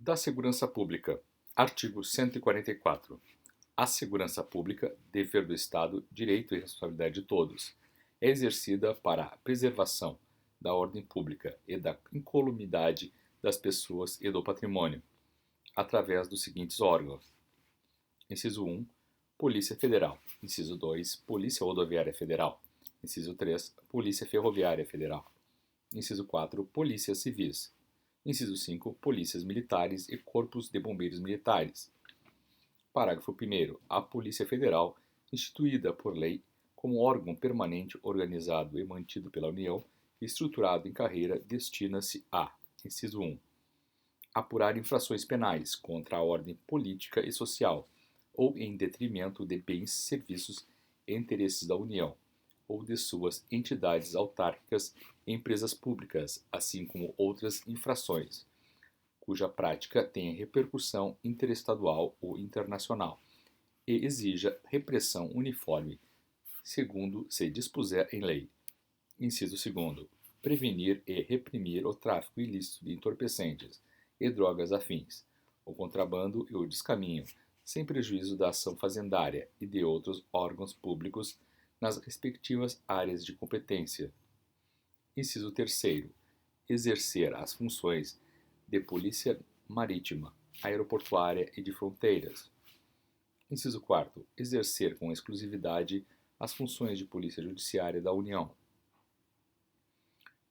Da segurança pública. Artigo 144. A segurança pública, dever do Estado, direito e responsabilidade de todos, é exercida para a preservação da ordem pública e da incolumidade das pessoas e do patrimônio, através dos seguintes órgãos: inciso 1, Polícia Federal; inciso 2, Polícia Rodoviária Federal; inciso 3, Polícia Ferroviária Federal; inciso 4, Polícias Civis; inciso 5, Polícias Militares e Corpos de Bombeiros Militares. Parágrafo 1º. A Polícia Federal, instituída por lei como órgão permanente organizado e mantido pela União e estruturado em carreira, destina-se a: inciso 1, apurar infrações penais contra a ordem política e social ou em detrimento de bens, serviços e interesses da União ou de suas entidades autárquicas e empresas públicas, assim como outras infrações, cuja prática tenha repercussão interestadual ou internacional, e exija repressão uniforme, segundo se dispuser em lei. Inciso 2º. Prevenir e reprimir o tráfico ilícito de entorpecentes e drogas afins, o contrabando e o descaminho, sem prejuízo da ação fazendária e de outros órgãos públicos nas respectivas áreas de competência. Inciso 3º. Exercer as funções de polícia marítima, aeroportuária e de fronteiras. Inciso 4º. Exercer com exclusividade as funções de polícia judiciária da União.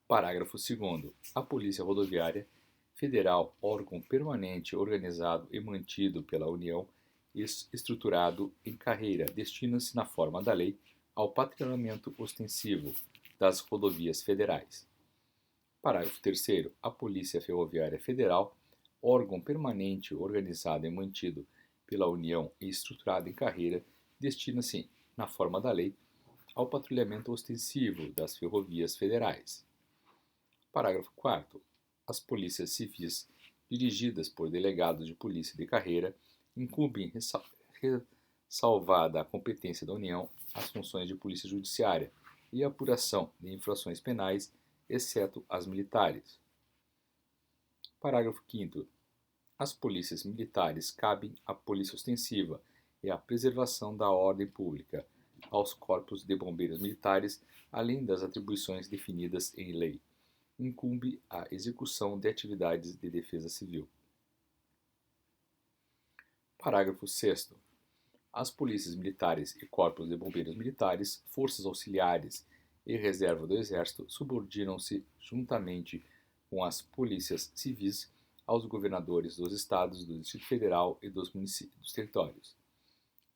Parágrafo 2º. A Polícia Rodoviária Federal, órgão permanente organizado e mantido pela União e estruturado em carreira, destina-se na forma da lei ao patrulhamento ostensivo das rodovias federais. Parágrafo 3º. A Polícia Ferroviária Federal, órgão permanente organizado e mantido pela União e estruturado em carreira, destina-se, na forma da lei, ao patrulhamento ostensivo das ferrovias federais. Parágrafo 4º. As polícias civis, dirigidas por delegados de polícia de carreira, incumbem, ressalvada a competência da União, as funções de polícia judiciária e apuração de infrações penais, exceto as militares. Parágrafo 5º. As polícias militares cabem à polícia ostensiva e à preservação da ordem pública, aos corpos de bombeiros militares, além das atribuições definidas em lei. Incumbe a execução de atividades de defesa civil. Parágrafo 6º. As polícias militares e corpos de bombeiros militares, forças auxiliares e reserva do Exército subordinam-se, juntamente com as polícias civis, aos governadores dos estados, do Distrito Federal e dos territórios.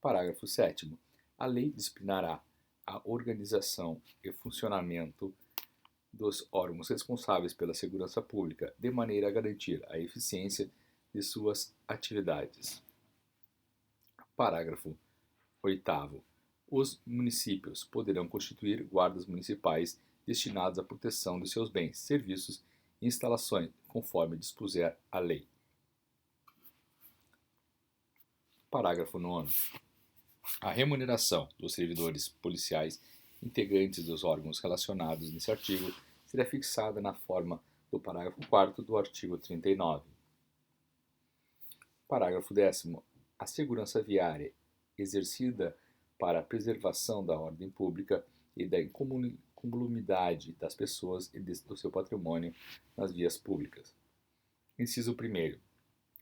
Parágrafo 7º. A lei disciplinará a organização e funcionamento dos órgãos responsáveis pela segurança pública, de maneira a garantir a eficiência de suas atividades. Parágrafo 8º. Os municípios poderão constituir guardas municipais destinados à proteção de seus bens, serviços e instalações, conforme dispuser a lei. Parágrafo 9º. A remuneração dos servidores policiais integrantes dos órgãos relacionados nesse artigo será fixada na forma do parágrafo 4º do artigo 39. Parágrafo 10º. A segurança viária, exercida para a preservação da ordem pública e da incolumidade das pessoas e do seu patrimônio nas vias públicas. Inciso 1º.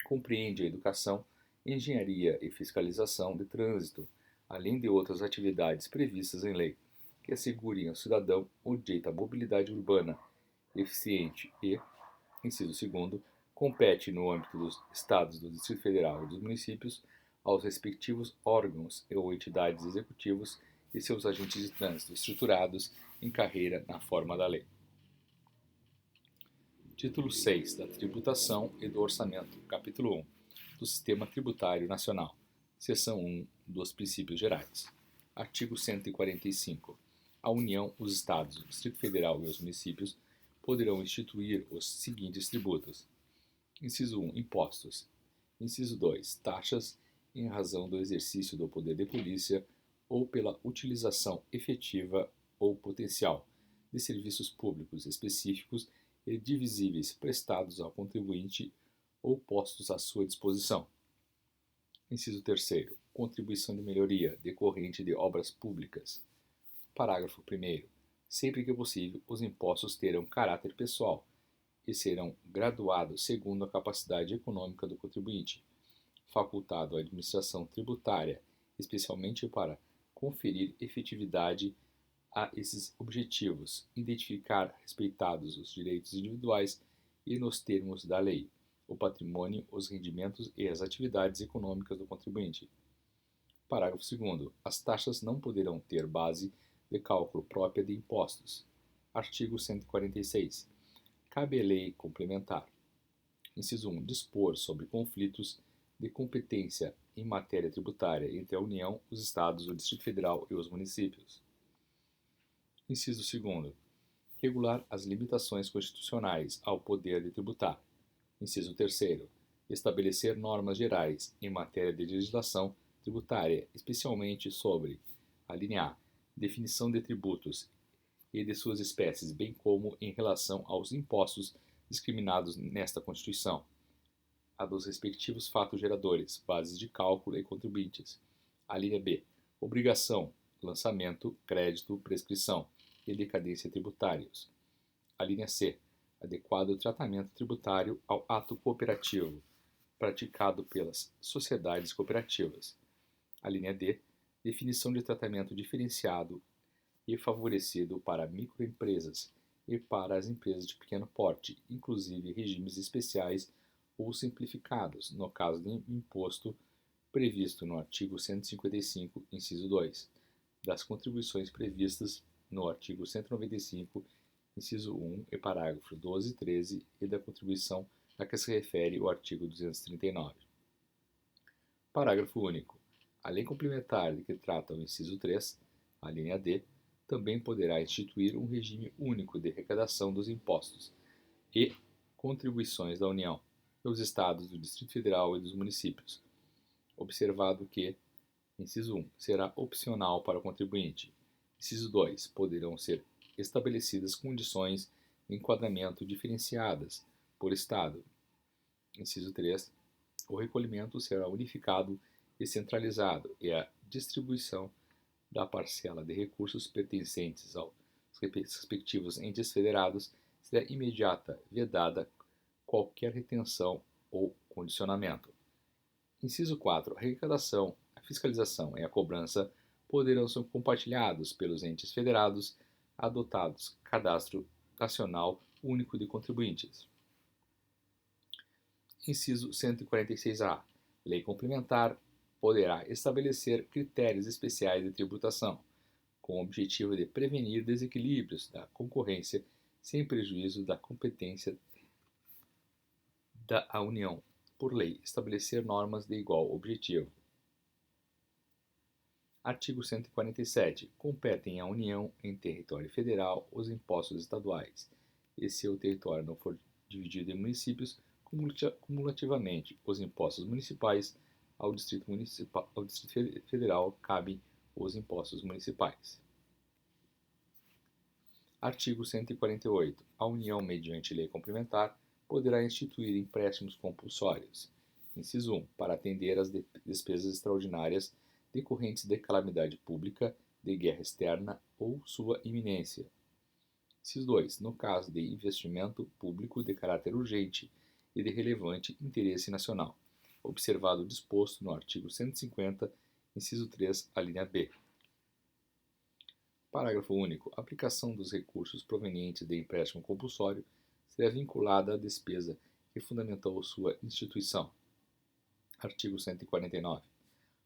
Compreende a educação, engenharia e fiscalização de trânsito, além de outras atividades previstas em lei, que assegurem ao cidadão o direito à mobilidade urbana eficiente e, inciso 2º, compete no âmbito dos Estados, do Distrito Federal e dos municípios aos respectivos órgãos ou entidades executivos e seus agentes de trânsito estruturados em carreira na forma da lei. Título 6 da Tributação e do Orçamento, Capítulo 1 do Sistema Tributário Nacional, Seção 1 dos Princípios Gerais. Artigo 145. A União, os Estados, o Distrito Federal e os municípios poderão instituir os seguintes tributos: inciso 1, impostos; inciso 2, taxas em razão do exercício do poder de polícia ou pela utilização efetiva ou potencial de serviços públicos específicos e divisíveis prestados ao contribuinte ou postos à sua disposição. Inciso 3º. Contribuição de melhoria decorrente de obras públicas. Parágrafo 1º. Sempre que possível, os impostos terão caráter pessoal e serão graduados segundo a capacidade econômica do contribuinte, facultado à administração tributária, especialmente para conferir efetividade a esses objetivos, identificar respeitados os direitos individuais e nos termos da lei, o patrimônio, os rendimentos e as atividades econômicas do contribuinte. Parágrafo 2º. As taxas não poderão ter base de cálculo própria de impostos. Artigo 146. Cabe à lei complementar. Inciso 1. Dispor sobre conflitos de competência em matéria tributária entre a União, os Estados, o Distrito Federal e os municípios. Inciso 2º. Regular as limitações constitucionais ao poder de tributar. Inciso 3º. Estabelecer normas gerais em matéria de legislação tributária, especialmente sobre a linha A. Definição de tributos e de suas espécies, bem como em relação aos impostos discriminados nesta Constituição, a dos respectivos fatos geradores, bases de cálculo e contribuintes. A linha B. Obrigação, lançamento, crédito, prescrição e decadência tributários. A linha C. Adequado tratamento tributário ao ato cooperativo praticado pelas sociedades cooperativas. A linha D. Definição de tratamento diferenciado e favorecido para microempresas e para as empresas de pequeno porte, inclusive regimes especiais ou simplificados, no caso de imposto previsto no artigo 155, inciso 2, das contribuições previstas no artigo 195, inciso 1 e parágrafo 12 e 13 e da contribuição a que se refere o artigo 239. Parágrafo único. A lei complementar de que trata o inciso 3, a linha D, também poderá instituir um regime único de arrecadação dos impostos e contribuições da União, dos Estados, do Distrito Federal e dos municípios, observado que, inciso 1, será opcional para o contribuinte. Inciso 2, poderão ser estabelecidas condições de enquadramento diferenciadas por Estado. Inciso 3, o recolhimento será unificado e centralizado e a distribuição da parcela de recursos pertencentes aos respectivos entes federados será imediata, vedada qualquer retenção ou condicionamento. Inciso 4. A arrecadação, a fiscalização e a cobrança poderão ser compartilhados pelos entes federados, adotados Cadastro Nacional Único de Contribuintes. Inciso 146-A. Lei complementar poderá estabelecer critérios especiais de tributação, com o objetivo de prevenir desequilíbrios da concorrência sem prejuízo da competência da União, por lei, estabelecer normas de igual objetivo. Artigo 147. Competem à União, em território federal, os impostos estaduais, e se o território não for dividido em municípios, cumulativamente, os impostos municipais. Ao Distrito Federal cabem os impostos municipais. Artigo 148. A União, mediante lei complementar, poderá instituir empréstimos compulsórios. Inciso 1. Para atender às despesas extraordinárias decorrentes de calamidade pública, de guerra externa ou sua iminência. Inciso 2. No caso de investimento público de caráter urgente e de relevante interesse nacional, observado o disposto no artigo 150, inciso 3, a linha B. Parágrafo único. A aplicação dos recursos provenientes de empréstimo compulsório será vinculada à despesa que fundamentou sua instituição. Artigo 149.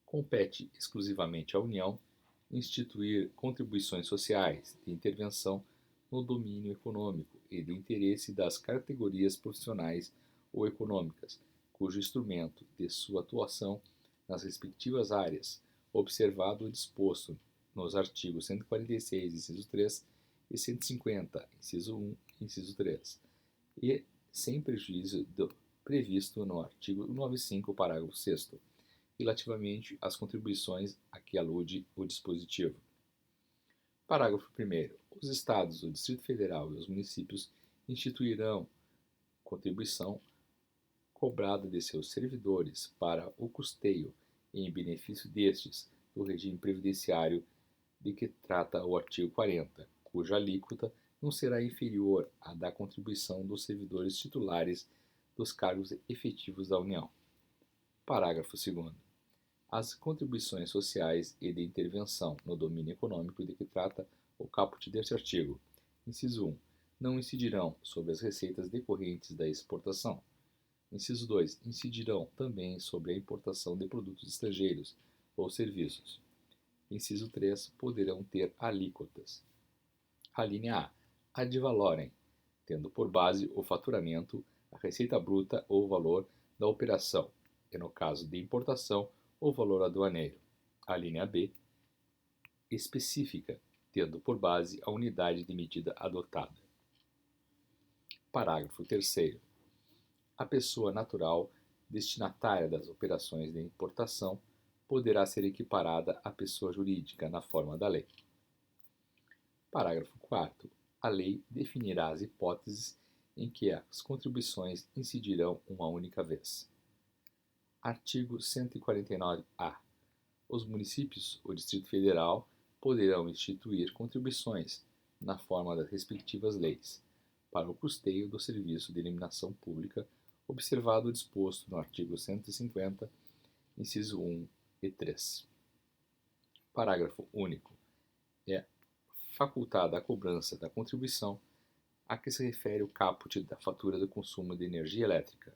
Compete exclusivamente à União instituir contribuições sociais de intervenção no domínio econômico e de interesse das categorias profissionais ou econômicas, cujo instrumento de sua atuação nas respectivas áreas, observado o disposto nos artigos 146, inciso 3 e 150, inciso 1 e inciso 3, e sem prejuízo do previsto no artigo 95, parágrafo 6º, relativamente às contribuições a que alude o dispositivo. Parágrafo 1º. Os Estados, o Distrito Federal e os municípios instituirão contribuição cobrada de seus servidores para o custeio em benefício destes do regime previdenciário de que trata o artigo 40, cuja alíquota não será inferior à da contribuição dos servidores titulares dos cargos efetivos da União. Parágrafo 2º. As contribuições sociais e de intervenção no domínio econômico de que trata o caput deste artigo, inciso 1, não incidirão sobre as receitas decorrentes da exportação. Inciso 2, incidirão também sobre a importação de produtos estrangeiros ou serviços. Inciso 3, poderão ter alíquotas. A linha A. Ad valorem, tendo por base o faturamento, a receita bruta ou o valor da operação, e no caso de importação, o valor aduaneiro. A linha B. Específica, tendo por base a unidade de medida adotada. Parágrafo 3º. A pessoa natural destinatária das operações de importação poderá ser equiparada à pessoa jurídica na forma da lei. Parágrafo 4º. A lei definirá as hipóteses em que as contribuições incidirão uma única vez. Artigo 149-A. Os municípios ou Distrito Federal poderão instituir contribuições, na forma das respectivas leis, para o custeio do serviço de iluminação pública, observado o disposto no artigo 150, inciso 1 e 3. Parágrafo único. É facultada a cobrança da contribuição a que se refere o caput da fatura do consumo de energia elétrica,